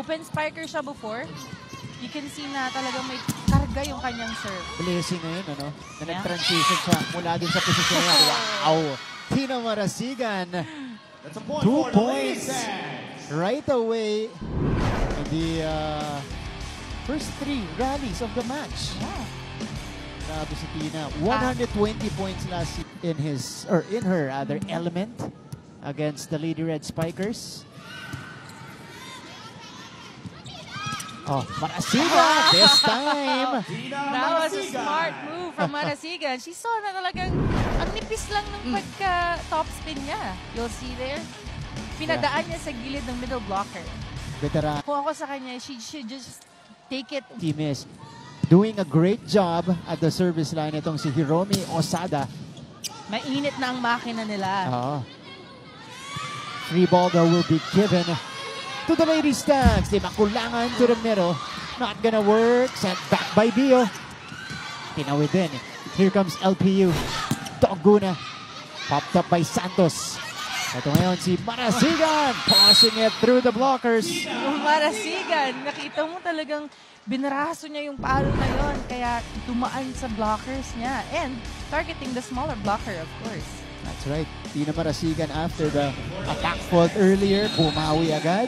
open spiker siya before, you can see na talagang may karga yung kanyang serve. Blessing ngayon, ano? Na nag-transition siya mula din sa posisyon niya. Wow! Tina Marasigan. 2 points right away in the first 3 rallies of the match. Yeah. Grabe si Tina. 120 points last in his, or in her other element against the Lady Red Spikers. Oh, Marasigan this time. That was a smart move from Marasigan. She saw na talagang ang nipis lang ng pagka-top spin niya. You'll see there. Pinadaan niya sa gilid ng middle blocker. Veteran. Kung ako sa kanya, she should just take it. Team is doing a great job at the service line. Itong si Hiromi Osada. Mainit na ang makina nila. Free ball though will be given to the Lady Stags. Di makulangan to the middle. Not gonna work. Sent back by Dio. Tinawid din. Here comes LPU. Toguna. Popped up by Santos. Ito ngayon si Marasigan. Pushing it through the blockers. Yung Marasigan, nakita mo talagang binaraso niya yung palo na yon. Kaya dumaan sa blockers niya. And targeting the smaller blocker, of course. That's right. Tina Marasigan after the attack fault earlier. Bumawi agad.